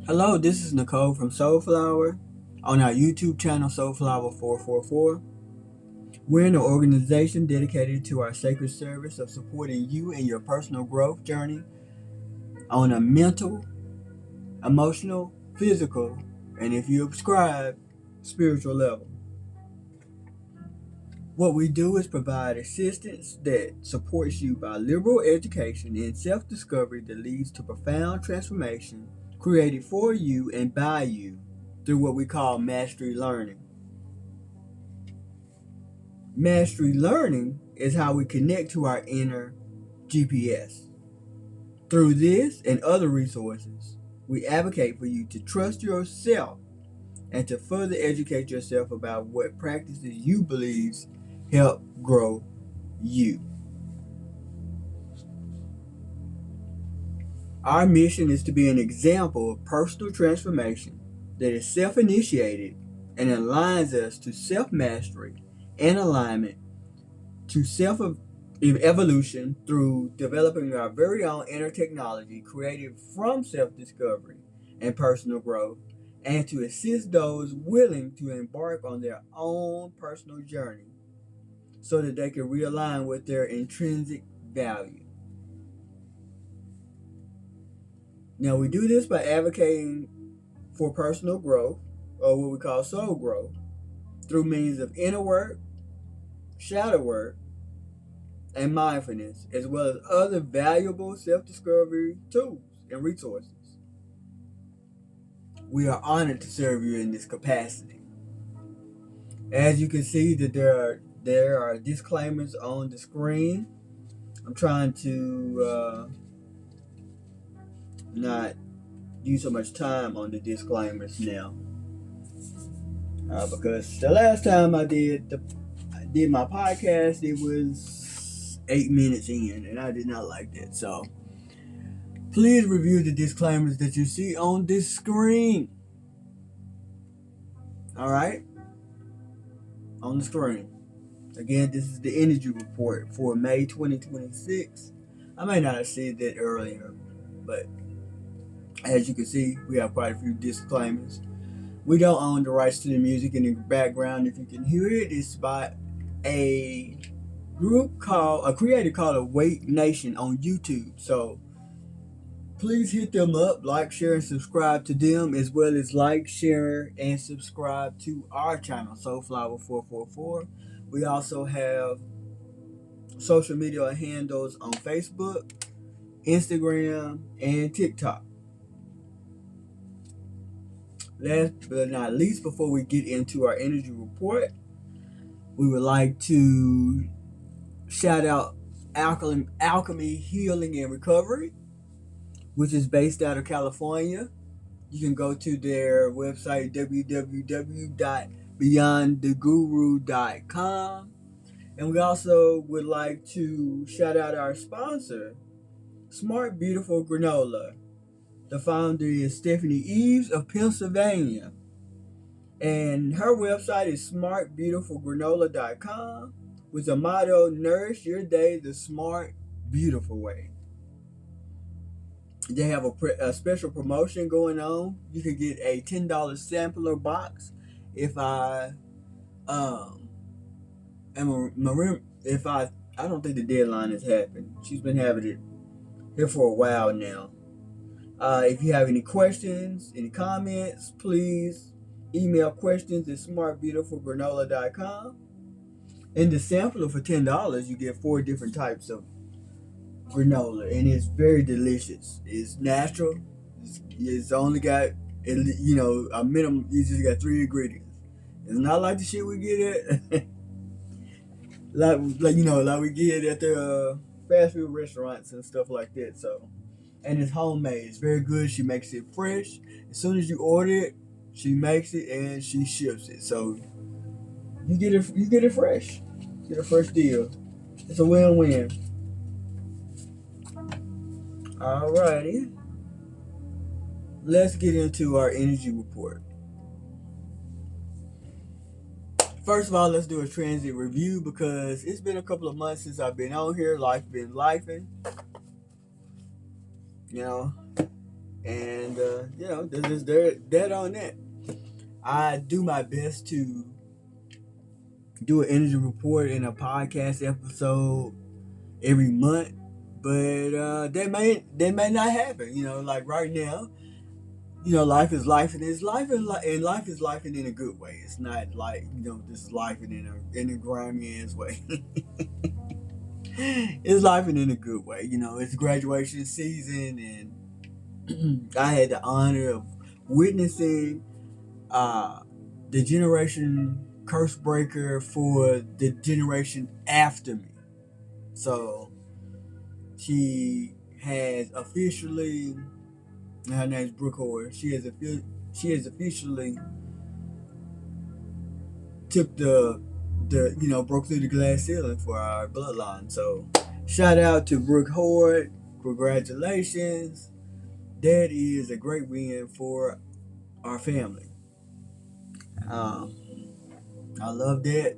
Hello, this is Nicole from Soulflower on our YouTube channel Soulflower 444. We're an organization dedicated to our sacred service of supporting you in your personal growth journey on a mental, emotional, physical, and if you subscribe, spiritual level. What we do is provide assistance that supports you by liberal education and self-discovery that leads to profound transformation created for you and by you through what we call mastery learning. Mastery learning is how we connect to our inner GPS. Through this and other resources, we advocate for you to trust yourself and to further educate yourself about what practices you believe help grow you. Our mission is to be an example of personal transformation that is self-initiated and aligns us to self-mastery and alignment to self-evolution through developing our very own inner technology created from self-discovery and personal growth, and to assist those willing to embark on their own personal journey so that they can realign with their intrinsic value. Now, we do this by advocating for personal growth, or what we call soul growth, through means of inner work, shadow work, and mindfulness, as well as other valuable self-discovery tools and resources. We are honored to serve you in this capacity. As you can see, that there are disclaimers on the screen. I'm trying to not use so much time on the disclaimers now, because the last time I did my podcast, it was 8 minutes in, and I did not like that. So please review the disclaimers that you see on this screen. All right, on the screen. Again, this is the energy report for May 2026. I may not have said that earlier, but as you can see, we have quite a few disclaimers. We don't own the rights to the music in the background. If you can hear it, it's by a creator called Awake Nation on YouTube. So please hit them up, like, share, and subscribe to them, as well as like, share, and subscribe to our channel, Soulflower 444. We also have social media handles on Facebook, Instagram, and TikTok. Last but not least, before we get into our energy report, we would like to shout out Alchemy Healing and Recovery, which is based out of California. You can go to their website, www.beyondtheguru.com. And we also would like to shout out our sponsor, Smart Beautiful Granola. The founder is Stephanie Eves of Pennsylvania. And her website is smartbeautifulgranola.com with the motto, nourish your day the smart, beautiful way. They have a special promotion going on. You could get a $10 sampler box if I I don't think the deadline has happened. She's been having it here for a while now. If you have any questions, any comments, please email questions at smartbeautifulgranola.com. In the sampler for $10, you get 4 different types of granola, and it's very delicious. It's natural. It's only got, a minimum. You just got 3 ingredients. It's not like the shit we get at, like we get at the fast food restaurants and stuff like that. So, and it's homemade. It's very good. She makes it fresh. As soon as you order it, she makes it and she ships it. So you get it fresh. Get a fresh deal. It's a win-win. Alrighty. Let's get into our energy report. First of all, let's do a transit review because it's been a couple of months since I've been on here. Life's been lifing. And, this is that on that. I do my best to do an energy report in a podcast episode every month, but that may not happen. Like right now, life is life, and life is life in a good way. It's not like this life in a grimy ass way. It's life in a good way. It's graduation season, and I had the honor of witnessing the generation curse breaker for the generation after me. So she has officially, her name's Brooke Howard. She has officially took the broke through the glass ceiling for our bloodline. So shout out to Brooke Howard. Congratulations. That is a great win for our family. I love that.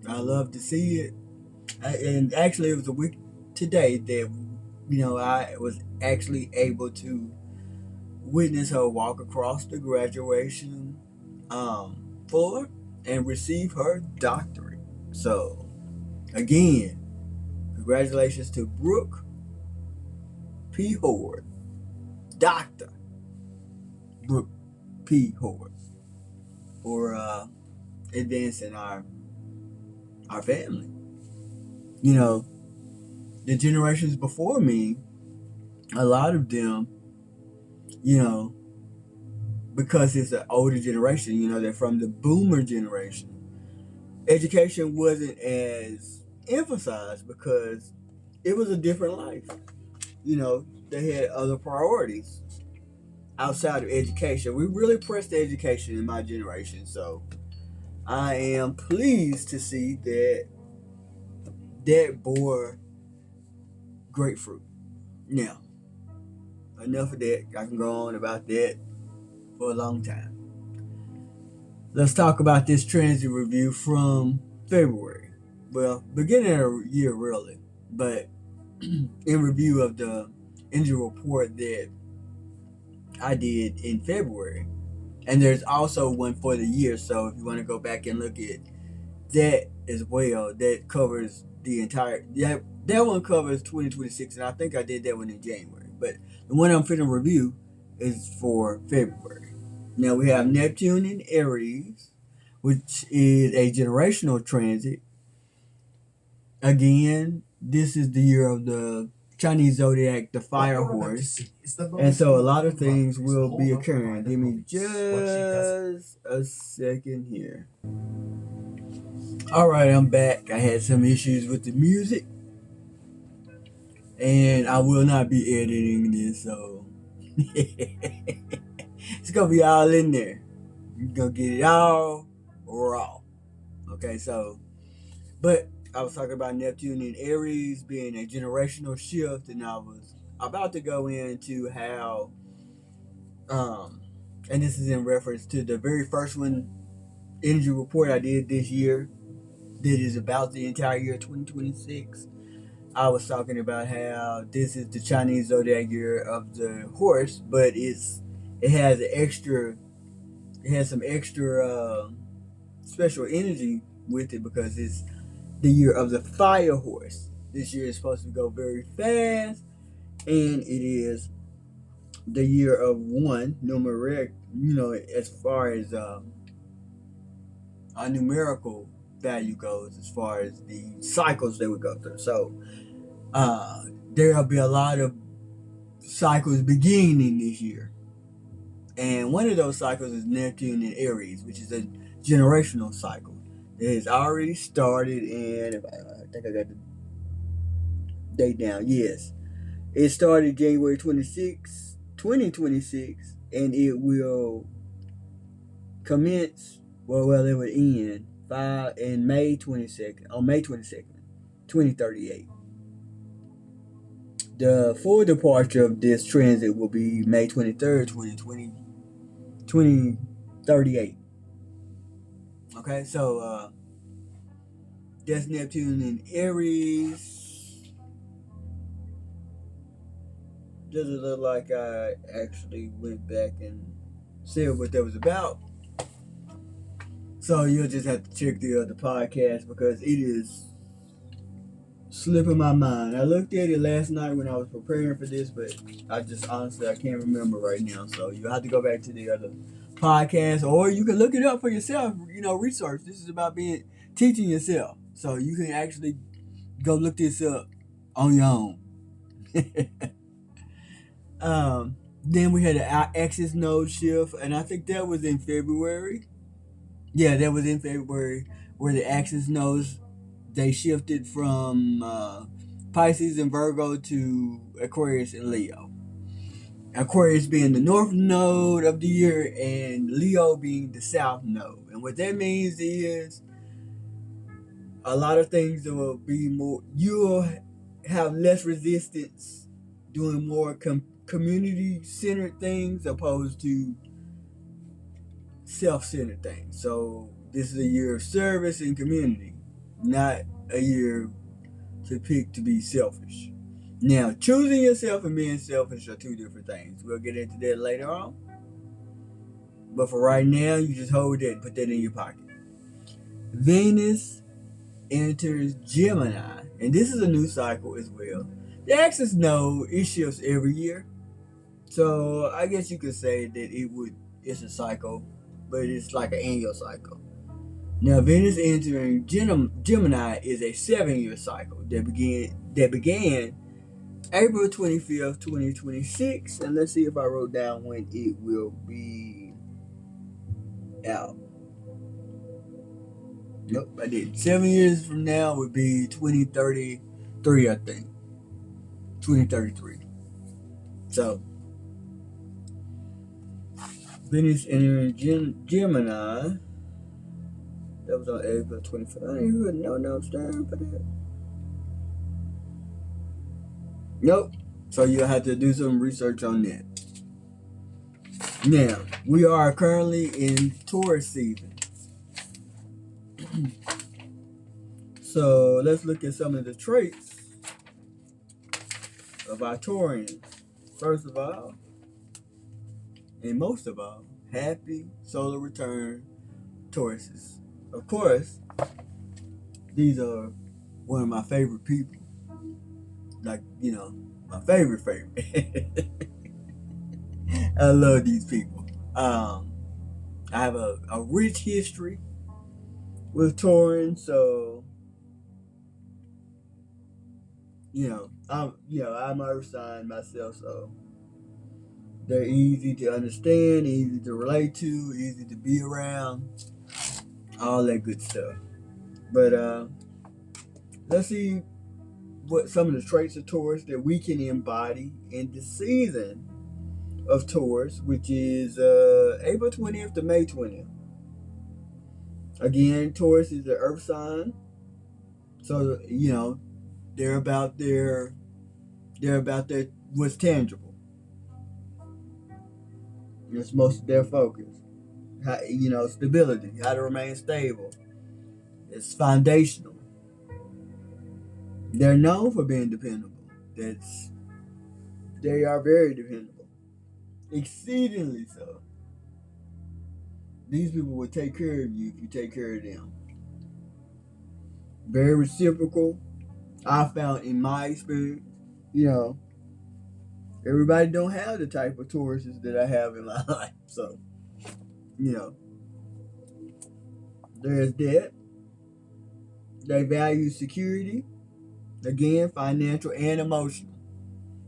I love to see it. And actually, it was a week today that I was actually able to witness her walk across the graduation floor and receive her doctorate. So, again, congratulations to Brooke P. Howard, Doctor Brooke P. Howard, for advancing our family. The generations before me, a lot of them, because it's an older generation, they're from the boomer generation. Education wasn't as emphasized because it was a different life. They had other priorities outside of education. We really pressed the education in my generation, so I am pleased to see that bore great fruit. Now, enough of that. I can go on about that for a long time. Let's talk about this transit review from February. Well, beginning of the year, really, but in review of the energy report that I did in February. And there's also one for the year, so if you want to go back and look at that as well, that covers the entire, that one covers 2026, and I think I did that one in January. But the one I'm finna review is for February. Now we have Neptune in Aries, which is a generational transit. Again, this is the year of the Chinese zodiac, the fire horse. And so a lot of things will be occurring. Give me just a second here. Alright, I'm back. I had some issues with the music, and I will not be editing this, so it's gonna be all in there. You're gonna get it all raw. Okay, so, but I was talking about Neptune in Aries being a generational shift, and I was about to go into how, and this is in reference to the very first one, energy report I did this year, that is about the entire year 2026. I was talking about how this is the Chinese zodiac year of the horse, but it has some extra special energy with it because it's the year of the fire horse. This year is supposed to go very fast, and it is the year of one numeric. As far as a numerical value goes, as far as the cycles they would go through. So there'll be a lot of cycles beginning this year, and one of those cycles is Neptune in Aries, which is a generational cycle. It has already started, and I think I got the date down. Yes, it started January 26, 2026, and it will commence. Well, it would end on May 22nd, 2038. The full departure of this transit will be May 23rd, 2038. Okay, so that's Neptune in Aries. doesn't look like I actually went back and said what that was about. So you'll just have to check the other podcast because it is slipping my mind. I looked at it last night when I was preparing for this, but I just honestly I can't remember right now. So you have to go back to the other podcast, or you can look it up for yourself. Research. This is about teaching yourself, so you can actually go look this up on your own. Then we had an axis node shift, and I think that was in February. Yeah, that was in February, where the axis nodes they shifted from Pisces and Virgo to Aquarius and Leo. Aquarius being the north node of the year, and Leo being the south node. And what that means is a lot of things will be more. You'll have less resistance doing more community-centered things opposed to self-centered things. So this is a year of service and community, not a year to pick to be selfish. Now, choosing yourself and being selfish are two different things. We'll get into that later on. But for right now, you just hold that and put that in your pocket. Venus enters Gemini, and this is a new cycle as well. The axis node, it shifts every year. So I guess you could say that it's a cycle, but it's like an annual cycle. Now, Venus entering Gemini is a 7-year cycle that began April 25th, 2026. And let's see if I wrote down when it will be out. Nope, I didn't. 7 years from now would be 2033, I think. 2033. So, Venus entering Gemini. That was on April 25th. I didn't even know no time for that. Nope. So you'll have to do some research on that. Now, we are currently in Taurus season. So let's look at some of the traits of our Taurians. First of all, and most of all, happy solar return Tauruses. Of course, these are one of my favorite people. Like, my favorite. I love these people. I have a rich history with Taurans, so I'm Earth sign myself, so they're easy to understand, easy to relate to, easy to be around, all that good stuff. But let's see what some of the traits of Taurus that we can embody in the season of Taurus, which is April 20th to May 20th. Again, Taurus is the Earth sign, so they're about their what's tangible. It's most of their focus. Stability, how to remain stable. It's foundational. They're known for being dependable. They are very dependable. Exceedingly so. These people will take care of you if you take care of them. Very reciprocal. I found in my experience, everybody don't have the type of Tauruses that I have in my life. So, there's that. They value security. Again, financial and emotional.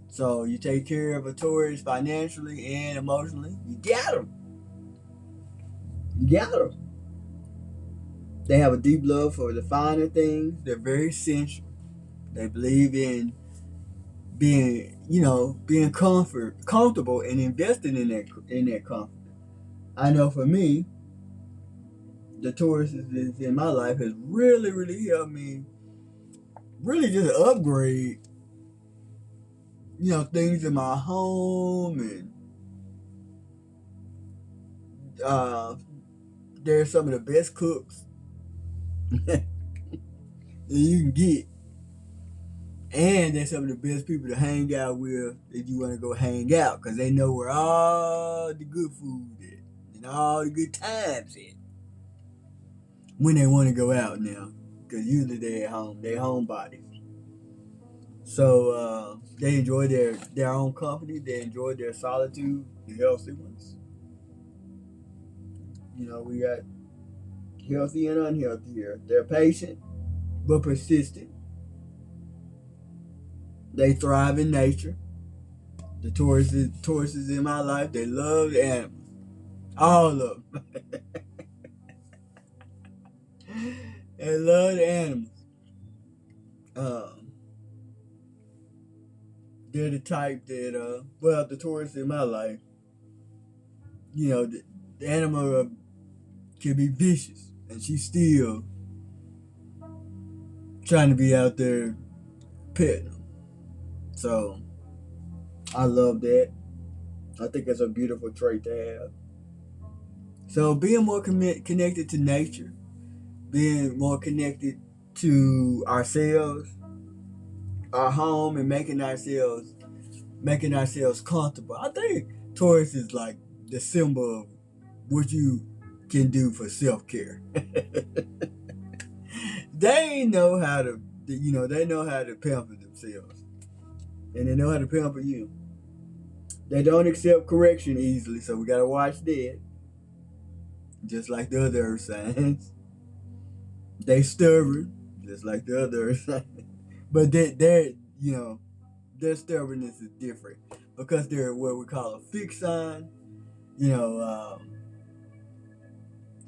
So you take care of a Taurus financially and emotionally, you got them. They have a deep love for the finer things. They're very sensual. They believe in being comfortable and investing in that comfort. I know for me, the Taurus in my life has really, really helped me really just upgrade, things in my home, and they're some of the best cooks that you can get. And they're some of the best people to hang out with if you want to go hang out, because they know where all the good food is and all the good times is when they want to go out now. Because usually they're at home, they're homebodies. So they enjoy their own company, they enjoy their solitude, the healthy ones. You know, we got healthy and unhealthy here. They're patient but persistent. They thrive in nature. The Tauruses in my life, they love the animals. All of them. They love the animals. Um, they're the type that, well, the Taurus in my life, you know, the animal can be vicious, and she's still trying to be out there petting them. So I love that. I think it's a beautiful trait to have. So being more connected to nature, being more connected to ourselves, our home, and making ourselves comfortable. I think Taurus is like the symbol of what you can do for self-care. They know how to, they know how to pamper themselves, and they know how to pamper you. They don't accept correction easily, so we gotta watch that. Just like the other earth signs, they stubborn, just like the other earth signs. But their stubbornness is different because they're what we call a fixed sign. You know,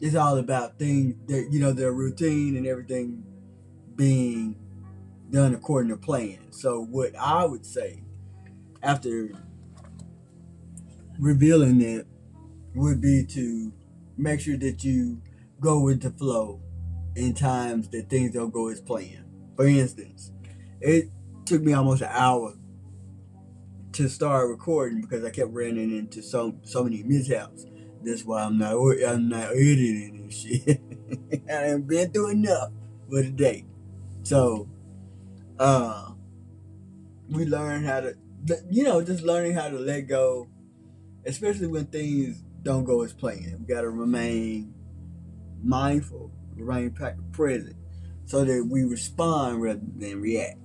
it's all about things that their routine and everything being done according to plan. So what I would say after revealing that would be to make sure that you go with the flow in times that things don't go as planned. For instance, it took me almost an hour to start recording because I kept running into so many mishaps. That's why I'm not editing and shit. I haven't been through enough for today. So we learn how to, just learning how to let go, especially when things don't go as planned. We got to remain mindful, remain present, so that we respond rather than react.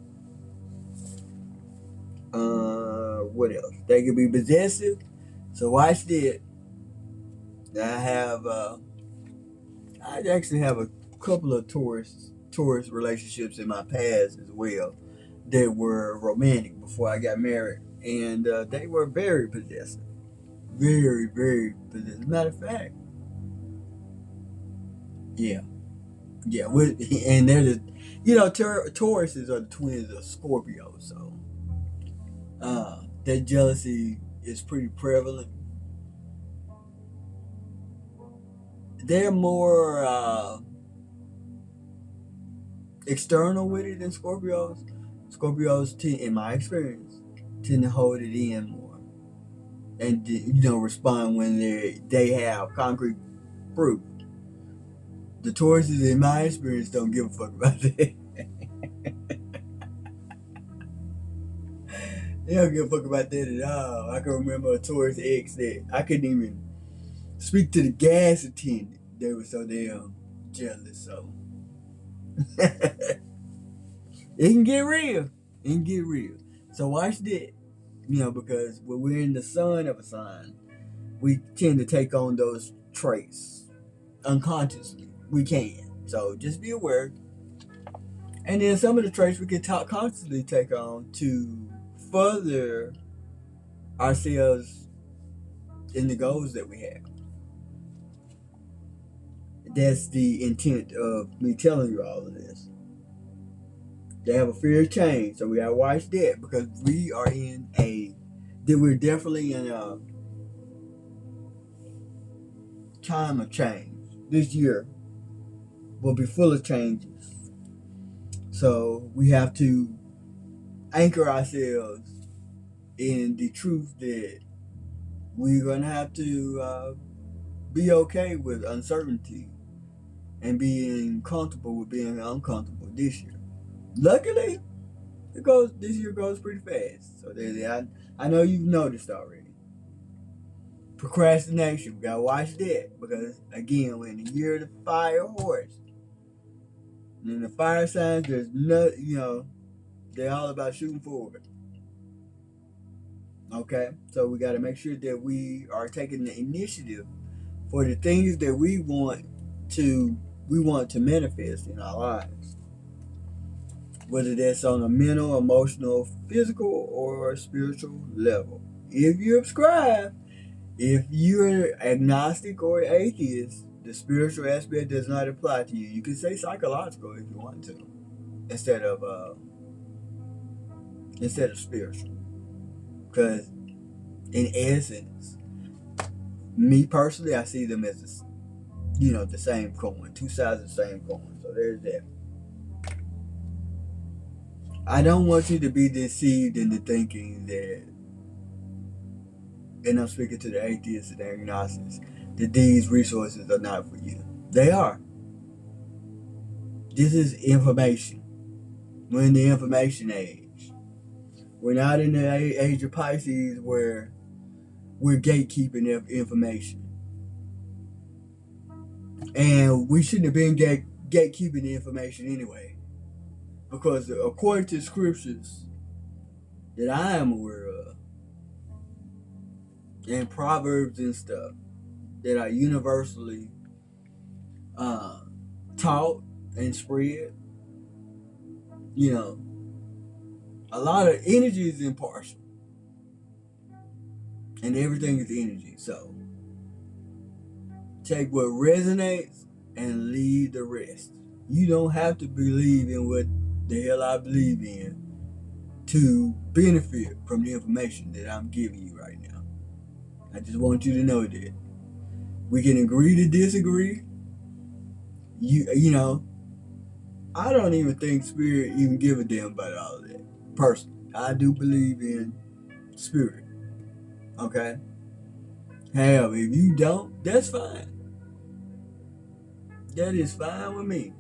What else? They can be possessive. So watch this. I actually have a couple of Taurus relationships in my past as well that were romantic before I got married, and they were very possessive, very very possessive. Matter of fact, yeah, yeah. And they're the, Tauruses are the twins of Scorpio, so that jealousy is pretty prevalent. They're more external with it than Scorpios. Scorpios, in my experience, tend to hold it in more and respond when they have concrete proof. The Tauruses, in my experience, don't give a fuck about that. They don't give a fuck about that at all. I can remember a Taurus ex that I couldn't even speak to the gas attendant. They were so damn jealous. So it can get real. It can get real. So watch that. Because when we're in the sun of a sign, we tend to take on those traits unconsciously. We can. So just be aware. And then some of the traits we can consciously take on to further ourselves in the goals that we have. That's the intent of me telling you all of this. They have a fear of change, so we gotta watch that because we're definitely in a time of change. This year will be full of changes. So we have to anchor ourselves in the truth that we're gonna have to be okay with uncertainty and being comfortable with being uncomfortable this year. Luckily, This year goes pretty fast. So I know you've noticed already. Procrastination, we gotta watch that because again, we're in the year of the fire horse. And in the fire signs, there's no, they're all about shooting forward. Okay, so we gotta make sure that we are taking the initiative for the things that we want to manifest in our lives, whether that's on a mental, emotional, physical, or spiritual level. If you subscribe, if you're agnostic or atheist, the spiritual aspect does not apply to you. You can say psychological if you want to, instead of spiritual, because in essence, me personally, I see them as the same coin, two sides of the same coin. So there's that. I don't want you to be deceived into thinking that, and I'm speaking to the atheists and the agnostics, that these resources are not for you. They are. This is information. We're in the information age. We're not in the age of Pisces where we're gatekeeping information. And we shouldn't have been gatekeeping the information anyway. Because according to scriptures that I am aware of, and proverbs and stuff that are universally taught and spread, a lot of energy is impartial. And everything is energy. So take what resonates and leave the rest. You don't have to believe in what the hell I believe in to benefit from the information that I'm giving you right now. I just want you to know that we can agree to disagree. I don't even think spirit even give a damn about all of that. Personally, I do believe in spirit. Okay? Hell, if you don't, that's fine. That is fine with me.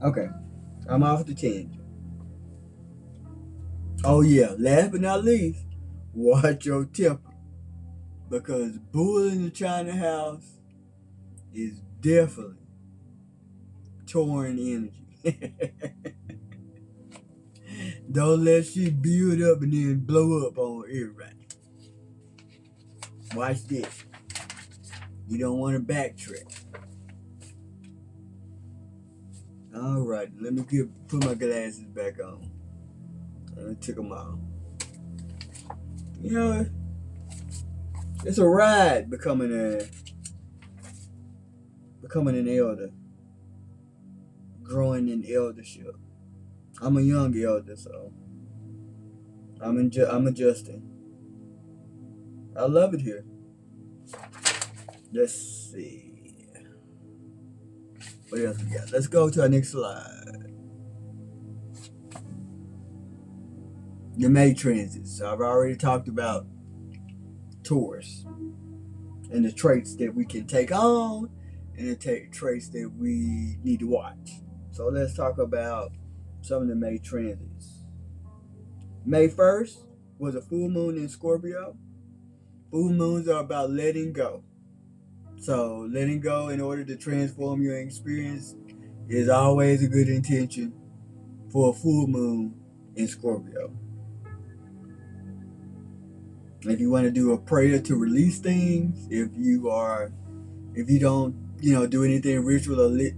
Okay, I'm off the tangent. Oh yeah, last but not least, watch your temper. Because bull in the China house is definitely touring energy. Don't let shit build up and then blow up on everybody. Watch this. You don't want to backtrack. Alright, let me put my glasses back on. I took them off. It's a ride becoming an elder. Growing in eldership. I'm a young elder, so I'm adjusting. I love it here. Let's see. What else we got? Let's go to our next slide. The May transits. So I've already talked about Taurus and the traits that we can take on and the traits that we need to watch. So let's talk about some of the May transits. May 1st was a full moon in Scorpio. Full moons are about letting go. So letting go in order to transform your experience is always a good intention for a full moon in Scorpio. If you want to do a prayer to release things, if you don't, do anything ritualistic,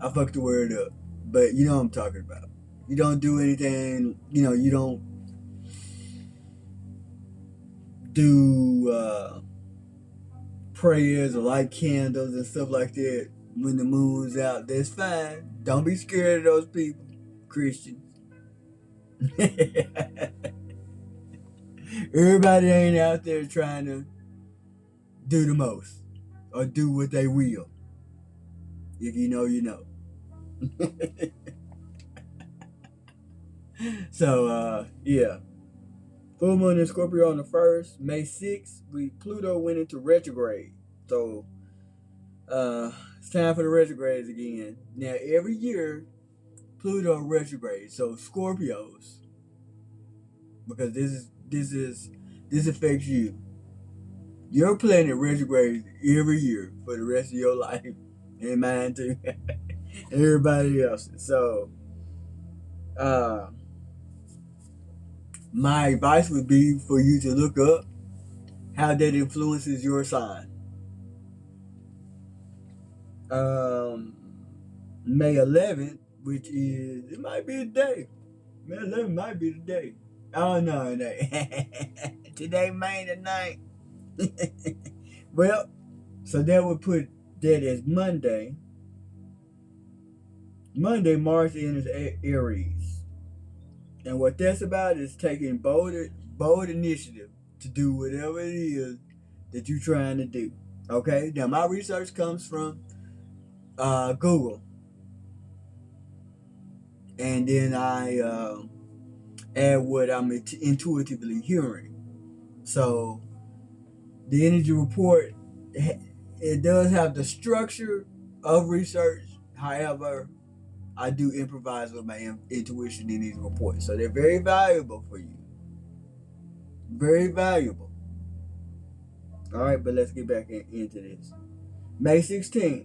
I fucked the word up, but you know what I'm talking about. You don't do anything, you don't do prayers or light candles and stuff like that when the moon's out. That's fine. Don't be scared of those people, Christians. Everybody ain't out there trying to do the most or do what they will. If you know, you know. So, yeah. Full moon in Scorpio on the 1st. May 6th, Pluto went into retrograde. So, It's time for the retrogrades again. Now, every year, Pluto retrogrades. So Scorpios, because this affects you. Your planet retrogrades every year for the rest of your life, and mine too, everybody else. So, uh, my advice would be for you to look up how that influences your sign. Um, May 11th, which is, it might be the day. May 11th might be the day. Oh no, no. Today, May the 9th. Well, so that would put that as Monday. Monday, Mars enters Aries. And what that's about is taking bold initiative to do whatever it is that you're trying to do. Okay? Now, my research comes from Google. And then I add what I'm intuitively hearing. So, the energy report, it does have the structure of research. However, I do improvise with my intuition in these reports. So they're very valuable for you. Very valuable. All right, but let's get back into this. May 16th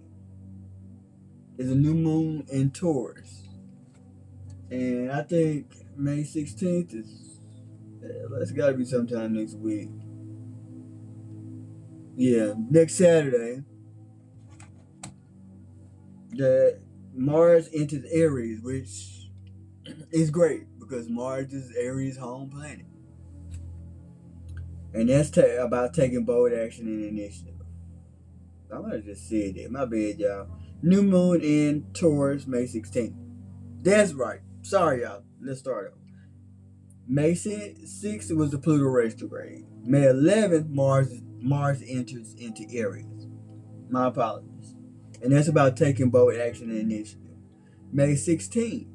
is a new moon in Taurus. And I think May 16th is, it's got to be sometime next week. Yeah, next Saturday, the Mars enters Aries, which is great because Mars is Aries' home planet. And that's about taking bold action and initiative. I might have just said that. My bad, y'all. New moon in Taurus, May 16th. That's right. Sorry, y'all. Let's start over. May 6th was the Pluto retrograde. May 11th, Mars enters into Aries. My apologies. And that's about taking bold action and initiative. May 16th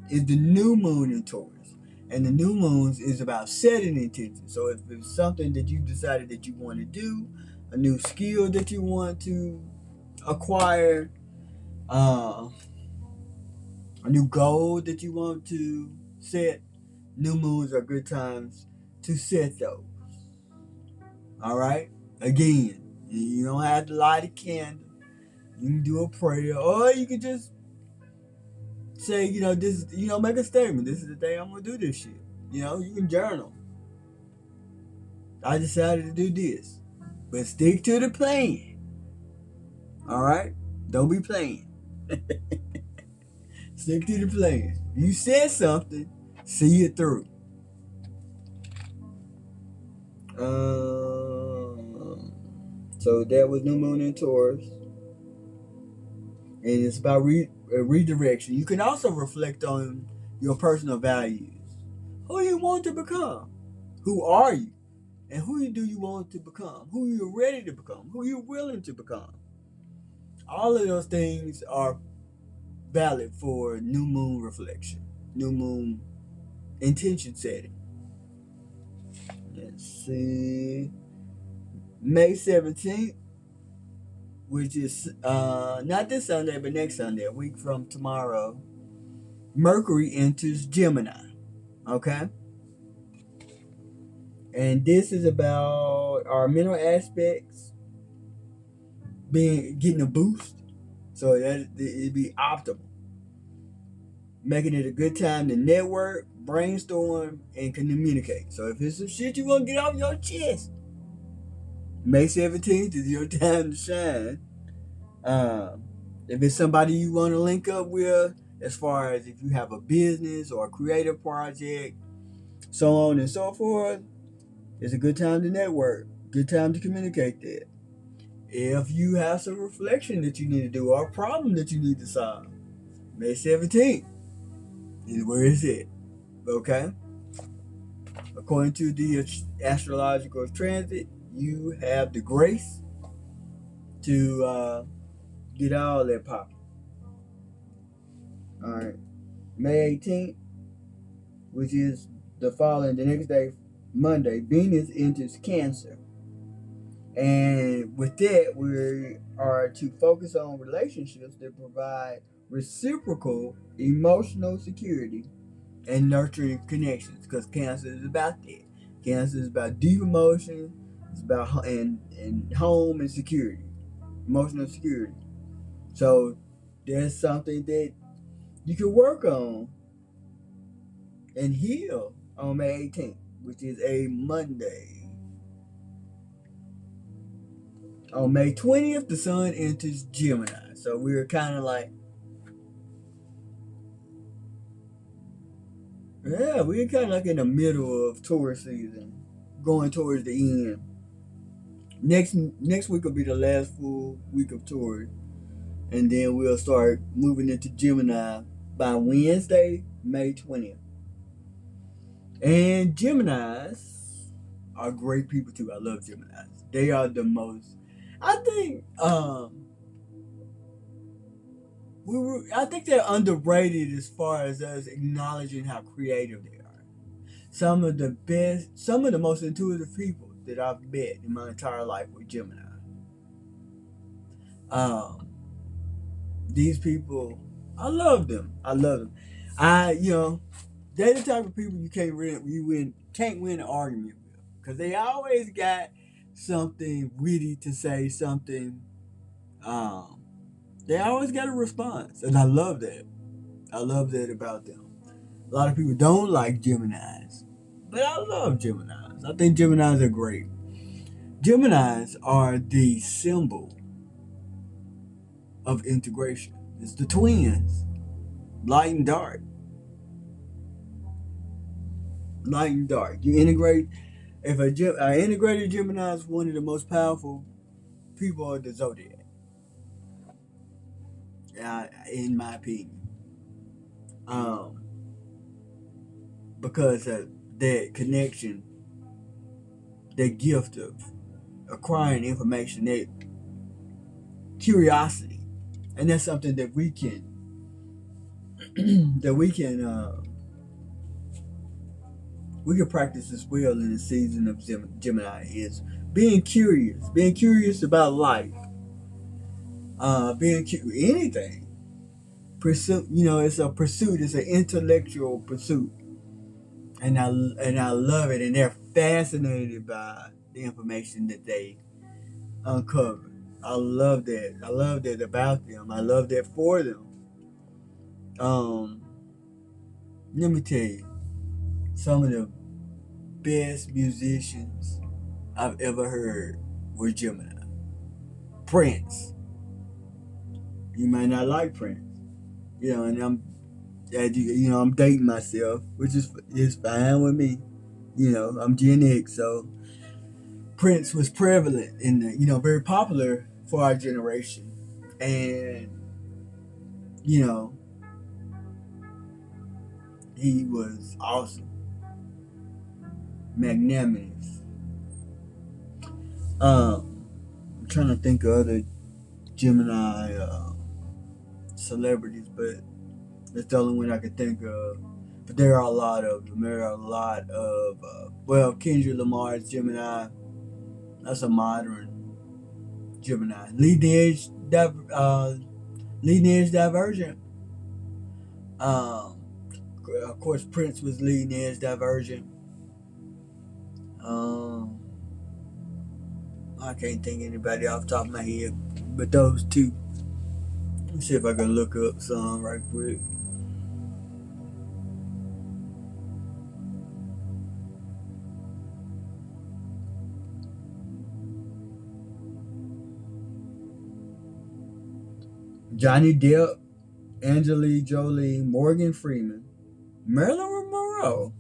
is the new moon in Taurus. And the new moons is about setting intentions. So if it's something that you decided that you want to do, a new skill that you want to acquire, a new goal that you want to set, new moons are good times to set those. All right? Again, you don't have to light a candle. You can do a prayer, or you can just say, this, make a statement. This is the day I'm gonna do this shit. You can journal. I decided to do this, but stick to the plan. All right, don't be playing. Stick to the plan. You said something, see it through. So that was new moon in Taurus, and it's about redirection. You can also reflect on your personal values. Who you want to become? Who are you? And who do you want to become? Who you're ready to become? Who you're willing to become? All of those things are valid for new moon reflection, new moon intention setting. Let's see. May 17th, which is not this Sunday, but next Sunday, a week from tomorrow, Mercury enters Gemini. Okay? And this is about our mental aspects getting a boost. So that it'd be optimal. Making it a good time to network, brainstorm, and communicate. So if it's some shit you want to get off your chest, May 17th is your time to shine. If it's somebody you want to link up with, as far as if you have a business or a creative project, so on and so forth, it's a good time to network. Good time to communicate that. If you have some reflection that you need to do or a problem that you need to solve, May 17th is where it's at. Okay? According to the astrological transit, you have the grace to get all that popping. All right. May 18th, which is the next day, Monday, Venus enters Cancer. And with that, we are to focus on relationships that provide reciprocal emotional security and nurturing connections, because Cancer is about that. Cancer is about deep emotion. It's about and home and security, emotional security. So there's something that you can work on and heal on May 18th, which is a Monday. On May 20th, the sun enters Gemini. So we're kind of like, yeah, we're kind of like in the middle of Taurus season, going towards the end. Next week will be the last full week of Taurus, and then we'll start moving into Gemini by Wednesday, May 20th. And Geminis are great people too. I love Geminis. They are the most. I think I think they're underrated as far as us acknowledging how creative they are. Some of the most intuitive people that I've met in my entire life were Gemini. Um, these people, I love them. I love them. They're the type of people can't win an argument with, because they always got something witty to say, something. Um, they always got a response, and I love that. I love that about them. A lot of people don't like Geminis, but I love Geminis. I think Geminis are great. Geminis are the symbol of integration. It's the twins, light and dark. Light and dark. You integrate. If an integrated Gemini is one of the most powerful people of the zodiac, in my opinion, um, because of that connection, that gift of acquiring information, that curiosity, and that's something that we can that we can practice as well in the season of Gemini, is being curious about life, anything. Pursuit, it's a pursuit. It's an intellectual pursuit, and I love it. And they're fascinated by the information that they uncover. I love that. I love that about them. I love that for them. Um, Let me tell you, some of the best musicians I've ever heard were Gemini. Prince. You might not like Prince, and I'm dating myself, which is fine with me. I'm Gen X, so Prince was prevalent in very popular for our generation, and you know, he was awesome, magnanimous. I'm trying to think of other Gemini celebrities, but that's the only one I could think of. But there are a lot of them. There are a lot of Kendrick Lamar's Gemini. That's a modern Gemini. Leading edge divergent. Um, of course, Prince was leading edge divergent. Um, I can't think of anybody off the top of my head, but those two. Let's see if I can look up some right quick. Johnny Depp, Angelina Jolie, Morgan Freeman, Marilyn Monroe,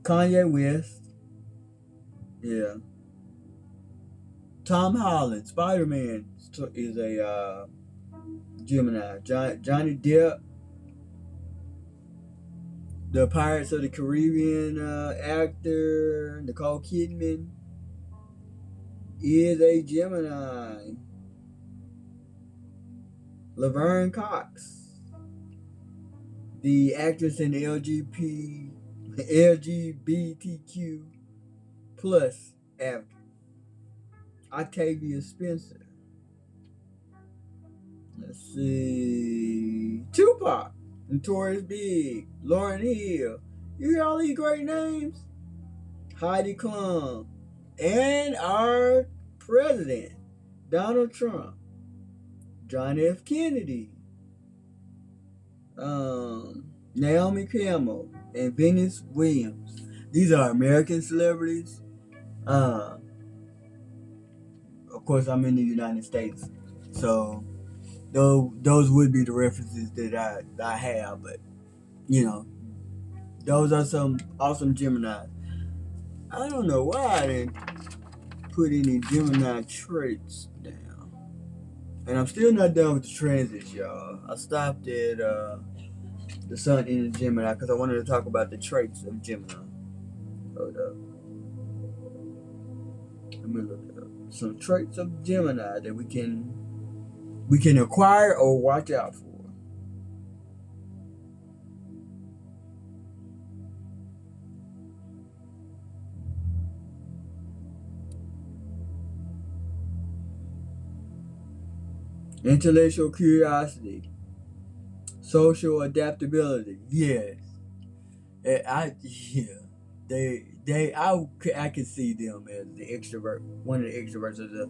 Kanye West, yeah, Tom Holland, Spider-Man is a Gemini. Johnny Depp, the Pirates of the Caribbean actor Nicole Kidman is a Gemini. Laverne Cox, the actress in the LGBTQ plus actor, Octavia Spencer. Let's see. Tupac. Notorious Big. Lauryn Hill. You hear all these great names? Heidi Klum. And our president, Donald Trump. John F. Kennedy. Naomi Campbell. And Venus Williams. These are American celebrities. Of course, I'm in the United States. So those would be the references that I have, but you know, those are some awesome Geminis. I don't know why I didn't put any Gemini traits down, and I'm still not done with the transits, y'all. I stopped at the Sun in Gemini because I wanted to talk about the traits of Gemini. Hold up, let me look it up. Some traits of Gemini that we can acquire or watch out for. Intellectual curiosity, social adaptability. Yes, I can see them as the extrovert, one of the extroverts of the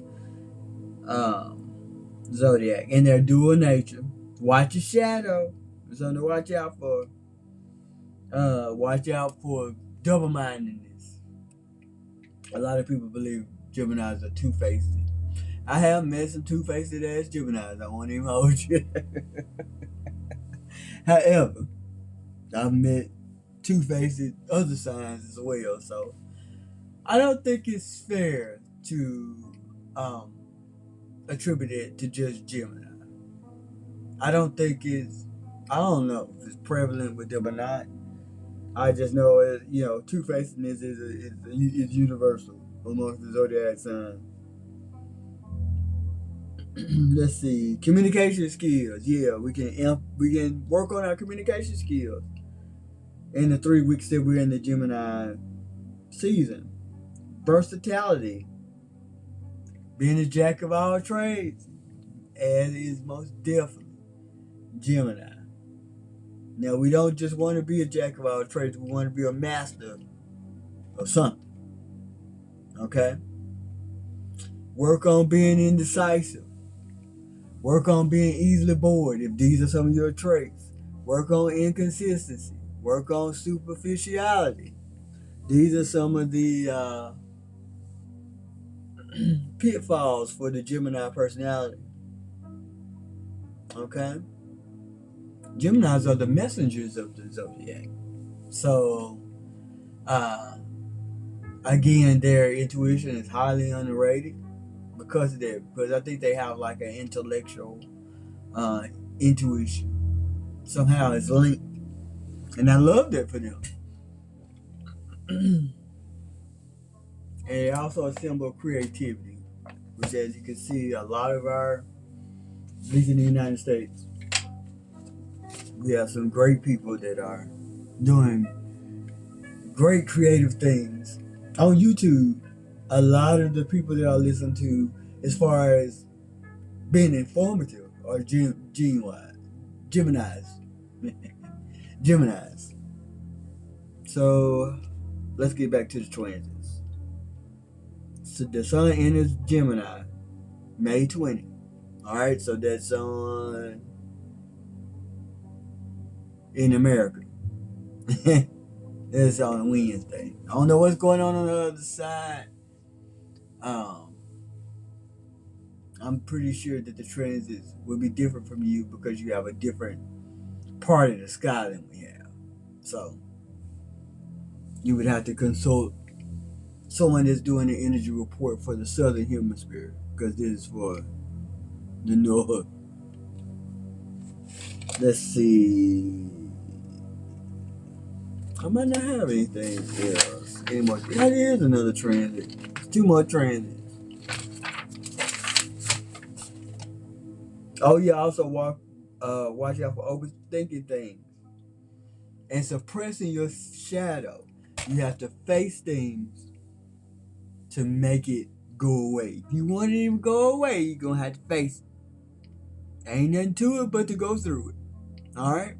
zodiac, and their dual nature. Watch your shadow. There's something to watch out for. Watch out for double-mindedness. A lot of people believe Geminis are two-faced. I have met some two-faced ass Geminis. I won't even hold you. However, I've met two-faced other signs as well. So I don't think it's fair to attribute it to just Gemini. I don't think I don't know if it's prevalent with them or not. I just know two-facedness is universal amongst the zodiac signs. Let's see, communication skills. Yeah, we can work on our communication skills in the 3 weeks that we're in the Gemini season. Versatility, being a jack of all trades, as is most definitely Gemini. Now, we don't just want to be a jack of all trades, we want to be a master of something. Okay? Work on being indecisive. Work on being easily bored if these are some of your traits. Work on inconsistency. Work on superficiality. These are some of the pitfalls for the Gemini personality. Okay? Geminis are the messengers of the zodiac. So, again, their intuition is highly underrated because of that. Because I think they have like an intellectual intuition. Somehow it's linked. And I love that for them. And also a symbol of creativity, which, as you can see, a lot of at least in the United States, we have some great people that are doing great creative things. On YouTube, a lot of the people that I listen to, as far as being informative, are Geminis. Geminis. So, let's get back to the transits. So the sun enters Gemini May 20. Alright, so that's on in America. That's on Wednesday. I don't know what's going on the other side. I'm pretty sure that the transits will be different from you because you have a different part of the sky than we have. So you would have to consult someone that's doing the energy report for the southern hemisphere because this is for the north. Let's see. I might not have anything else anymore. That is another transit. It's 2 more transits. Oh yeah, also watch out for overthinking things and suppressing your shadow. You have to face things to make it go away. If you want it to go away, you're gonna have to face it. Ain't nothing to it but to go through it. Alright?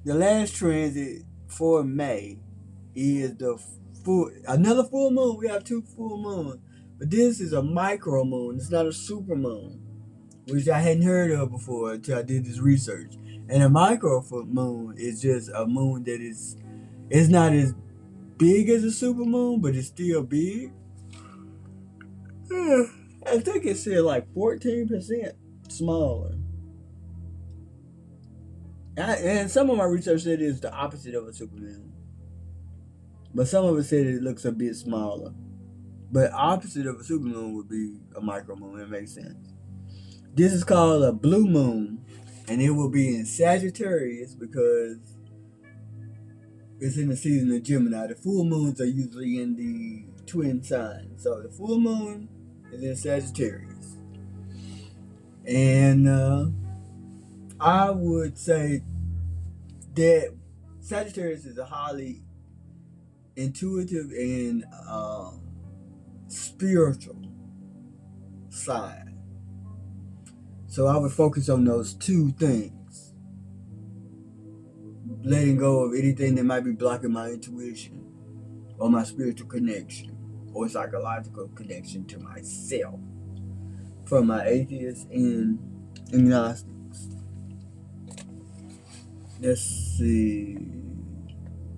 The last transit for May is another full moon. We have 2 full moons. But this is a micro moon. It's not a super moon, which I hadn't heard of before until I did this research. And a micro moon is just a moon that it's not as big as a super moon, but it's still big. I think it said like 14% smaller. And some of my research said it's the opposite of a supermoon. But some of it said it looks a bit smaller. But opposite of a supermoon would be a micromoon. It makes sense. This is called a blue moon. And it will be in Sagittarius because it's in the season of Gemini. The full moons are usually in the twin signs. So the full moon is in Sagittarius. And I would say that Sagittarius is a highly intuitive and spiritual sign. So I would focus on those 2 things. Letting go of anything that might be blocking my intuition or my spiritual connection or psychological connection to myself from my atheists and agnostics. Let's see.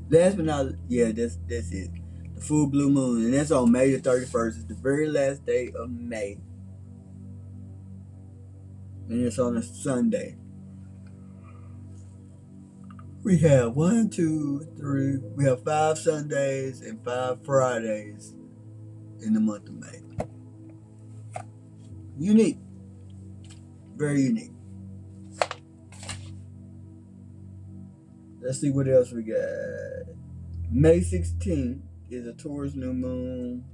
Last but not, that's it. The full blue moon, and that's on May the 31st. It's the very last day of May, and it's on a Sunday. We have 1, 2, 3. We have 5 Sundays and 5 Fridays in the month of May. Unique, very unique. Let's see what else we got. May 16th is a Taurus new moon.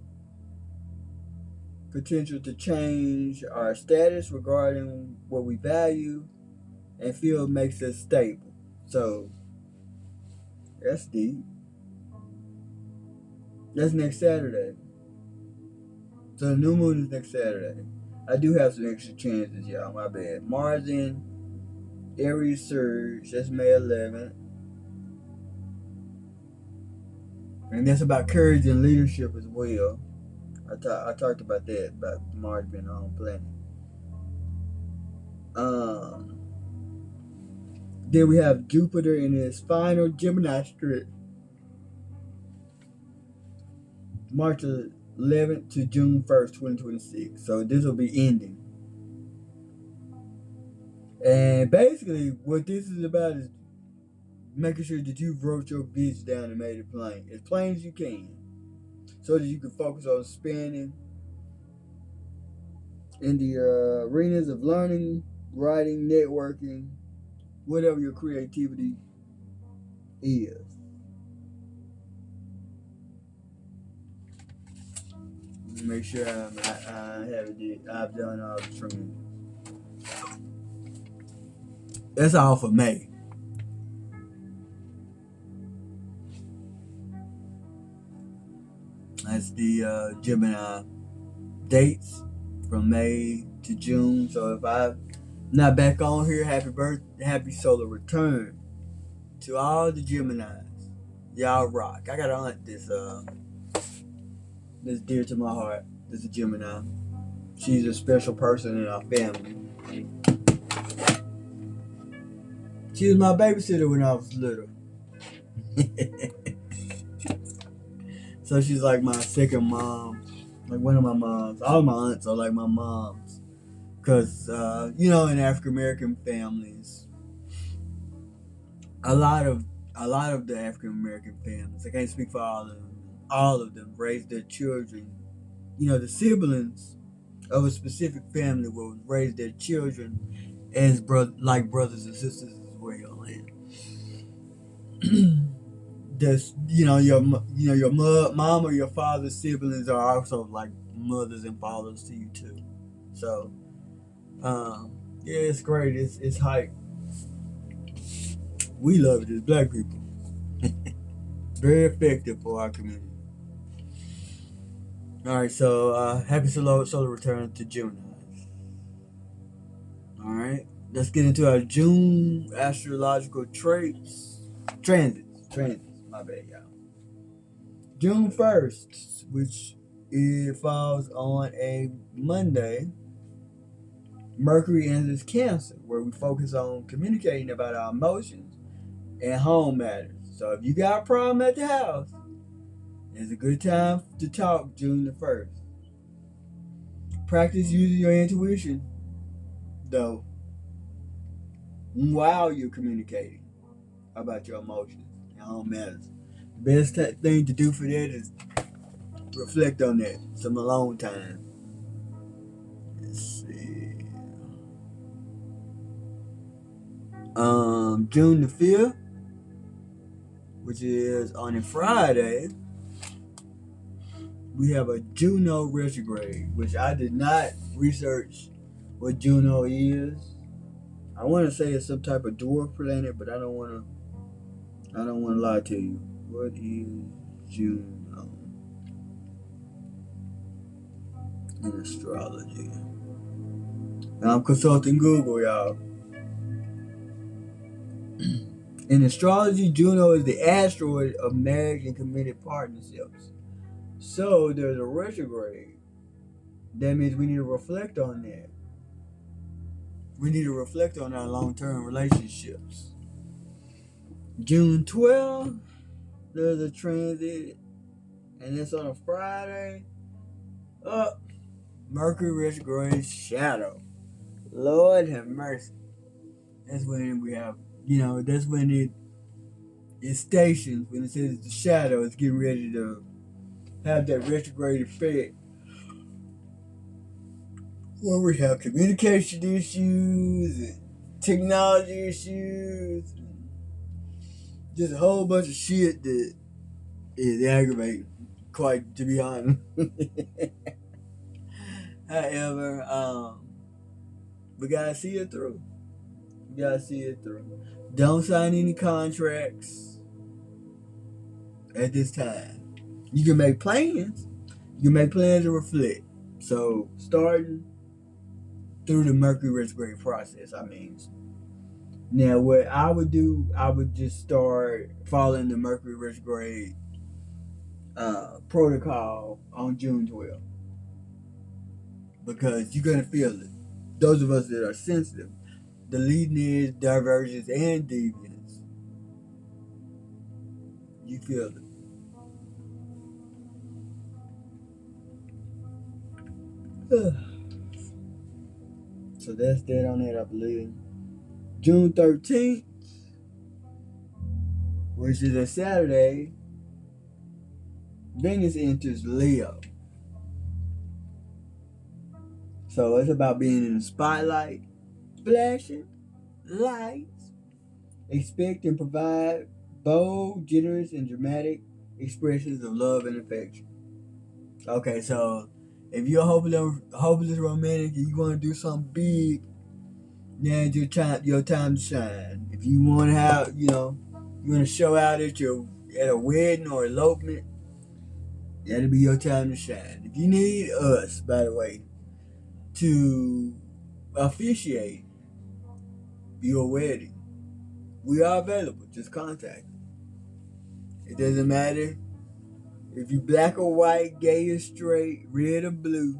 Potential to change our status regarding what we value and feel makes us stable. So, that's deep. That's next Saturday. So the new moon is next Saturday. I do have some extra chances, y'all. My bad. Mars in Aries surge. That's May 11th. And that's about courage and leadership as well. I talked about that, about Mars being our own planet. Then we have Jupiter in his final Gemini strip, March 11th to June 1st, 2026. So this will be ending. And basically, what this is about is making sure that you've wrote your vision down and made it plain. As plain as you can. So that you can focus on spending in the arenas of learning, writing, networking, whatever your creativity is. Make sure I've done all the trimming. That's all for May. That's the Gemini dates from May to June. So if I'm not back on here, happy solar return to all the Geminis. Y'all rock. I got an aunt that's dear to my heart. This is a Gemini. She's a special person in our family. She was my babysitter when I was little. So she's like my second mom. Like one of my moms. All my aunts are like my moms. Because, in African American families, a lot of the African American families, I can't speak for all of them raise their children. The siblings of a specific family will raise their children as like brothers and sisters as well. And your mom or your father's siblings are also like mothers and fathers to you too. So, it's great. It's hype. We love it as black people. Very effective for our community. All right, so happy solar return to Gemini. All right, let's get into our June astrological transits. My bad, y'all. June 1st, which it falls on a Monday. Mercury enters Cancer, where we focus on communicating about our emotions and home matters. So if you got a problem at the house, it's a good time to talk June the 1st. Practice using your intuition, though, while you're communicating about your emotions and home matters. The best thing to do for that is reflect on that some alone time. Let's see. June the 5th, which is on a Friday, we have a Juno retrograde, which I did not research what Juno is. I want to say it's some type of dwarf planet, but I don't want to lie to you. What is Juno in astrology? And I'm consulting Google, y'all. In astrology, Juno is the asteroid of marriage and committed partnerships. So there's a retrograde. That means we need to reflect on that. We need to reflect on our long-term relationships. June 12th, there's a transit, and it's on a Friday. Mercury retrograde shadow. Lord have mercy. That's when we have, that's when it stations, when it says the shadow, it's getting ready to have that retrograde effect. Where we have communication issues and technology issues. Just a whole bunch of shit that is aggravating, quite to be honest. However, we gotta see it through. Don't sign any contracts at this time. You can make plans. To reflect. So starting through the Mercury retrograde process, Now, what I would do, I would just start following the Mercury retrograde protocol on June 12th. Because you're going to feel it. Those of us that are sensitive, the leading is divergence and deviance. You feel it. So that's that on that, I believe. June 13th, which is a Saturday, Venus enters Leo. So it's about being in the spotlight, flashing lights, expect and provide bold, generous, and dramatic expressions of love and affection. Okay, so if you're a hopeless romantic and you want to do something big, now's your time to shine. If you want to have, you want to show out at a wedding or elopement, that'll be your time to shine. If you need us, by the way, to officiate your wedding, we are available. Just contact us. It doesn't matter if you black or white, gay or straight, red or blue,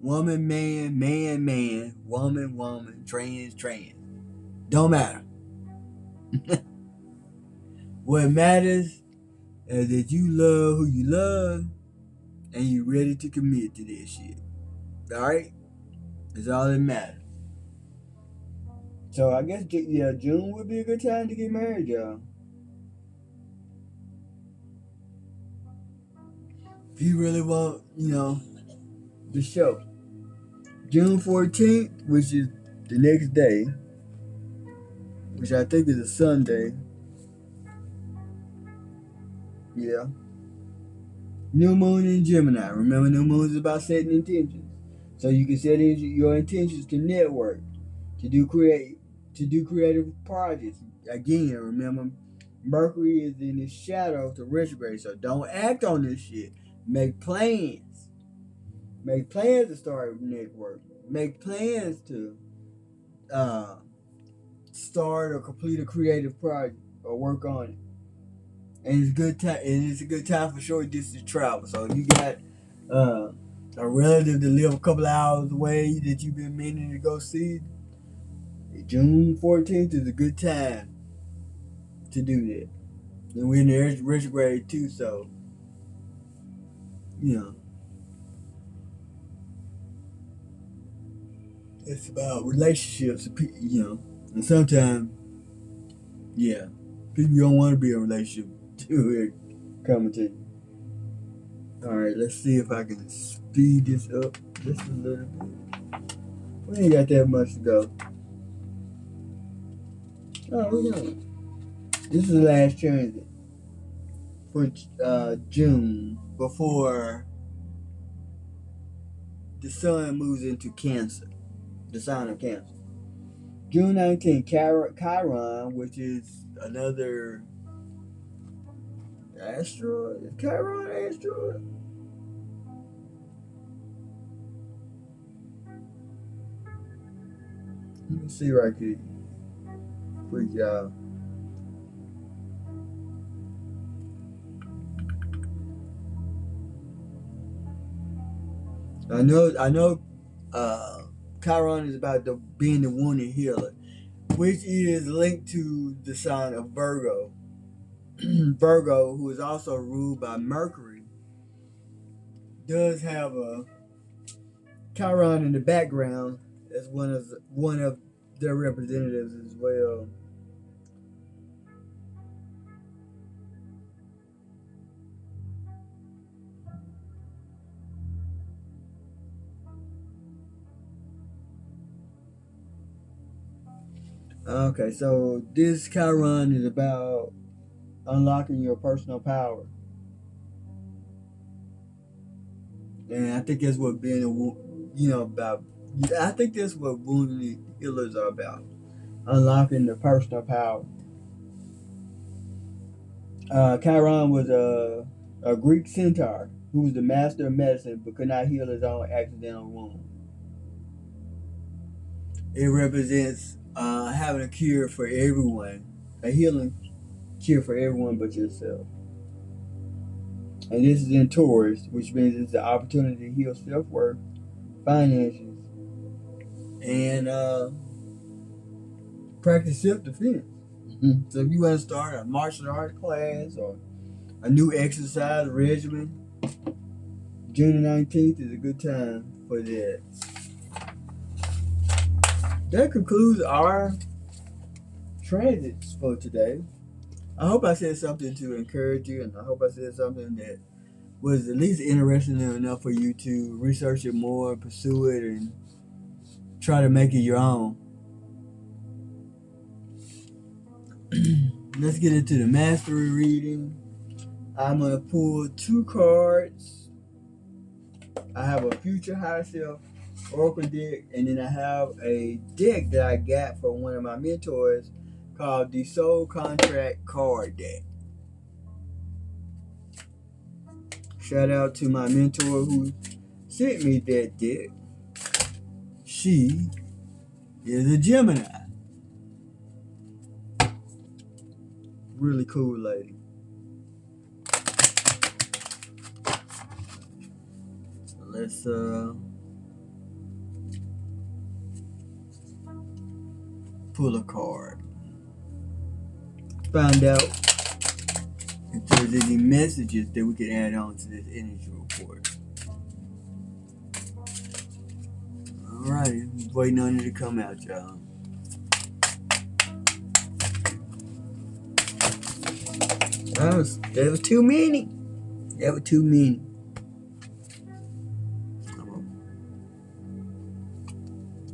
woman, man, man, man, woman, woman, trans, trans. Don't matter. What matters is that you love who you love and you're ready to commit to this shit. Alright? That's all that matters. So I guess, June would be a good time to get married, y'all. If you really want, the show. June 14th, which is the next day, which I think is a Sunday. Yeah. New moon in Gemini. Remember, new moon is about setting intentions. So you can set your intentions to network, to do creative projects. Again, remember, Mercury is in its shadow to retrograde, so don't act on this shit. Make plans. Make plans to start networking. Make plans to uh, start or complete a creative project or work on it. And it's good time. And it's a good time for short distance travel. So if you got uh, a relative that live a couple of hours away that you've been meaning to go see, June 14th is a good time to do that. And we're in the retrograde too, so you know it's about relationships. You know, and sometimes, yeah, people you don't want to be in a relationship to coming to you. All right, let's see if I can speed this up just a little bit. We ain't got that much to go. Oh, we know. This is the last transit for June before the sun moves into Cancer, the sign of Cancer. June 19th, Chiron, which is another asteroid. Is Chiron an asteroid? Let me see right here for y'all. I know. Chiron is about being the wounded healer, which is linked to the sign of Virgo. Virgo, who is also ruled by Mercury, does have a Chiron in the background as one of their representatives as well. Okay, so this Chiron is about unlocking your personal power, and I think that's what being about. I think that's what wounded healers are about, unlocking the personal power. Chiron was a Greek centaur who was the master of medicine but could not heal his own accidental wound. It represents having a cure for everyone, a healing cure for everyone but yourself. And this is in Taurus, which means it's the opportunity to heal self worth, finances, and practice self defense. Mm-hmm. So if you want to start a martial arts class or a new exercise regimen, June 19th is a good time for that. That concludes our transits for today. I hope I said something to encourage you, and I hope I said something that was at least interesting enough for you to research it more, pursue it, and try to make it your own. Let's get into the mastery reading. I'm going to pull 2 cards. I have a future higher self oracle deck, and then I have a deck that I got from one of my mentors called the Soul Contract Card Deck. Shout out to my mentor who sent me that deck. She is a Gemini. Really cool lady. So let's pull a card. Find out if there's any messages that we can add on to this energy report. Alrighty, waiting on it to come out, y'all. There was too many. There were too many.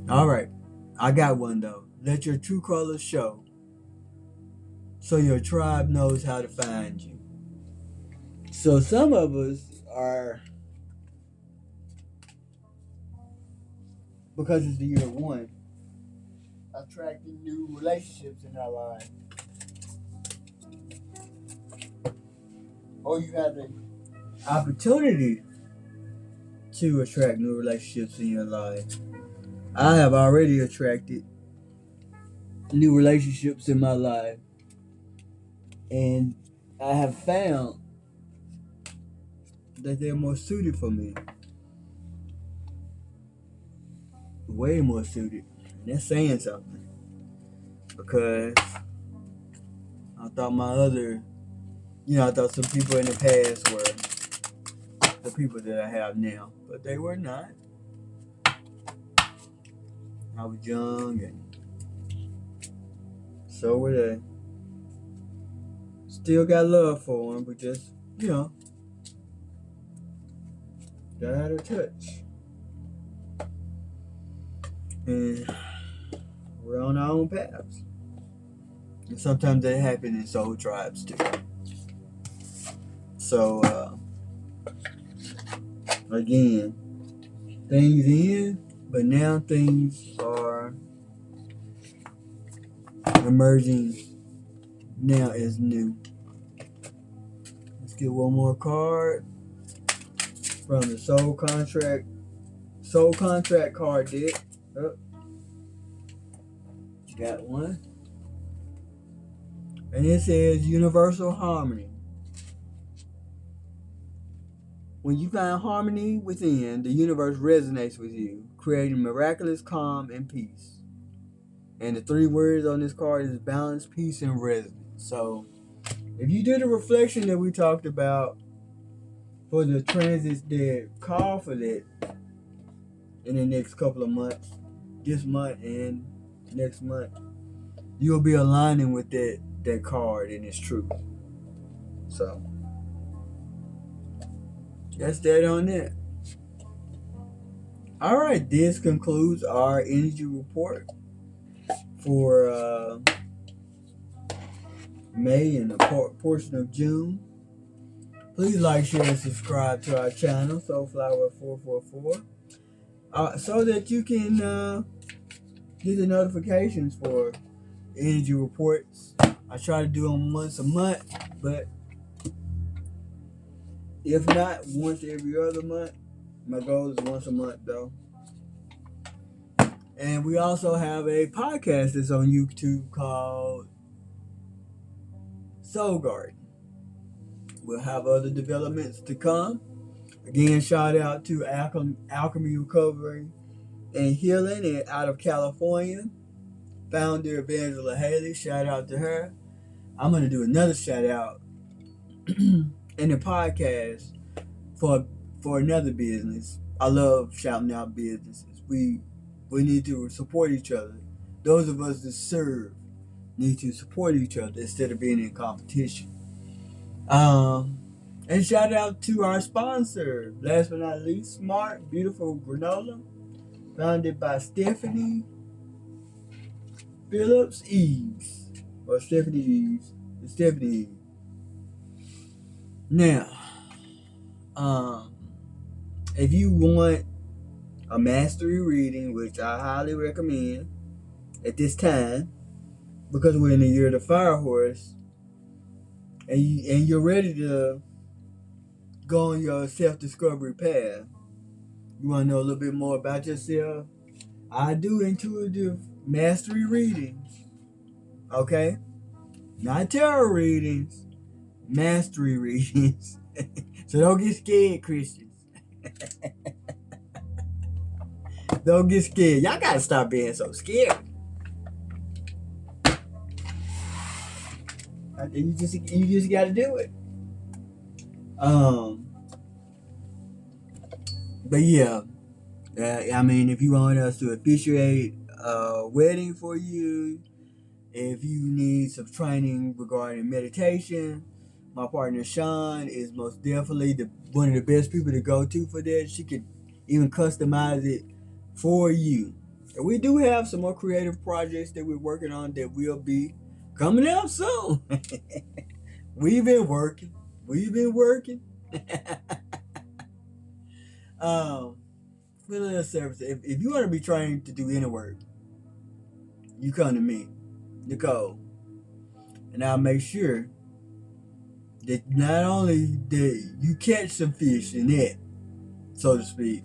Alright, I got one though. Let your true colors show, so your tribe knows how to find you. So some of us are, because it's the year 1, attracting new relationships in our life. Or you have to opportunity to attract new relationships in your life. I have already attracted new relationships in my life, and I have found that they're more suited for me. Way more suited. And that's saying something. Because I thought I thought some people in the past were the people that I have now. But they were not. I was young and so were they. Still got love for them, but just, got out of touch. And we're on our own paths. And sometimes that happens in soul tribes too. So, again, things end, but now things are emerging now as new. Let's get one more card from the Soul Contract card deck. Oh, got one. And it says Universal Harmony. When you find harmony within, the universe resonates with you, creating miraculous calm and peace. And the 3 words on this card is balance, peace, and resonance. So, if you do the reflection that we talked about for the transits that call for that in the next couple of months, this month and next month, you'll be aligning with that card and its truth. So, that's that on that. All right, this concludes our energy report for May and a portion of June. Please like, share, and subscribe to our channel, Soulflower444, so that you can get the notifications for energy reports. I try to do them once a month, but if not, once every other month. My goal is once a month, though. And we also have a podcast that's on YouTube called Soul Garden. We'll have other developments to come. Again, shout out to Alchemy Recovery and Healing out of California. Founder Evangela Haley, shout out to her. I'm going to do another shout out in the podcast for another business. I love shouting out businesses. We need to support each other. Those of us that serve need to support each other instead of being in competition. And shout out to our sponsor, last but not least, Smart Beautiful Granola, founded by Stephanie Phillips Eves, or Stephanie Eves. Stephanie Eves. Now, if you want a mastery reading, which I highly recommend at this time, because we're in the year of the fire horse, and you're ready to go on your self-discovery path. You want to know a little bit more about yourself? I do intuitive mastery readings. Okay? Not tarot readings. Mastery readings. So don't get scared, Christians. Don't get scared. Y'all gotta stop being so scared. You just gotta do it. But yeah, I mean, if you want us to officiate a wedding for you, if you need some training regarding meditation, my partner Sean is most definitely one of the best people to go to for that. She could even customize it for you. And we do have some more creative projects that we're working on that will be coming out soon. We've been working. For little service. If you want to be trained to do inner work, you come to me, Nicole, and I'll make sure that not only that you catch some fish in it, so to speak,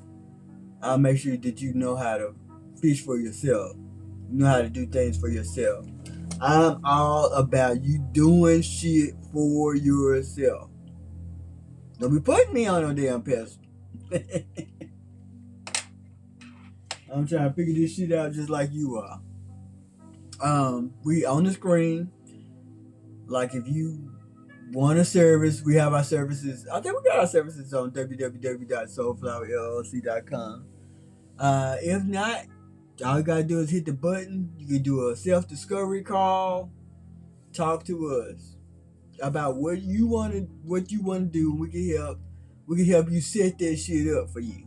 I'll make sure that you know how to fish for yourself. You know how to do things for yourself. I'm all about you doing shit for yourself. Don't be putting me on no damn pedestal. I'm trying to figure this shit out just like you are. We on the screen. Like if you want a service, we have our services. I think we got our services on www.soulflowerllc.com. If not, all you gotta do is hit the button. You can do a self-discovery call. Talk to us about what you want to do. We can help. We can help you set that shit up for you.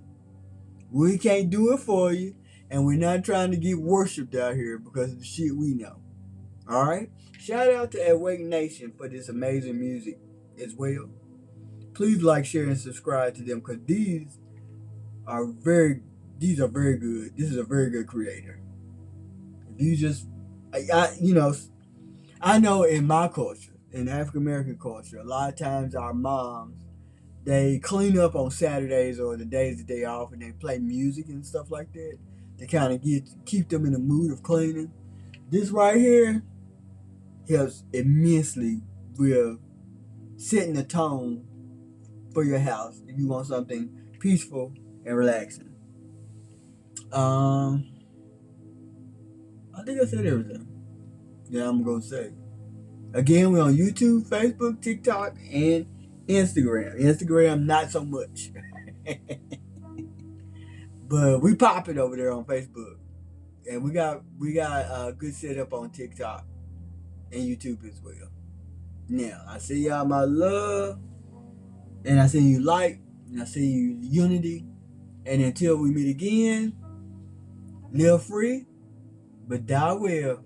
We can't do it for you, and we're not trying to get worshipped out here because of the shit we know. All right. Shout out to Awake Nation for this amazing music as well. Please like, share, and subscribe to them because these are very good. This is a very good creator. If you just, I know in my culture, in African American culture, a lot of times our moms, they clean up on Saturdays or the days that they off, and they play music and stuff like that to kind of keep them in the mood of cleaning. This right here helps immensely with setting the tone for your house if you want something peaceful and relaxing. I think I said everything. Yeah, I'm gonna say. Again, we're on YouTube, Facebook, TikTok, and Instagram. Instagram, not so much. But we pop it over there on Facebook. And we got a good setup on TikTok and YouTube as well. Now, I see y'all my love, and I see you light, and I see you unity. And until we meet again, live free, but die well.